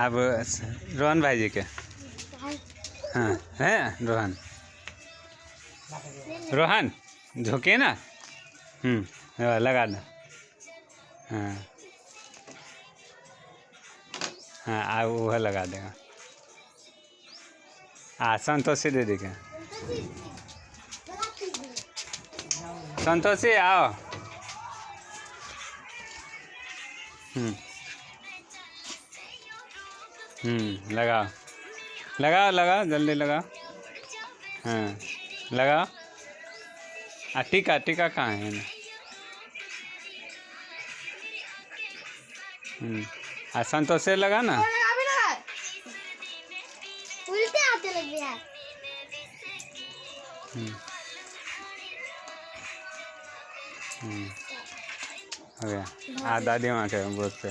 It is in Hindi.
अब रोहन भाई जी के हाँ है रोहन रोहन झुके ना लगा दो हाँ हाँ आ वह लगा देगा संतोषी दीदी के संतोषी आओ लगाओ लगाओ लगाओ जल्दी लगाओ हाँ लगाओ टीका टीका कहाँ है ना संतोष से लगा ना उल्टे आते लग गया हो गया दादी माँ के बोलते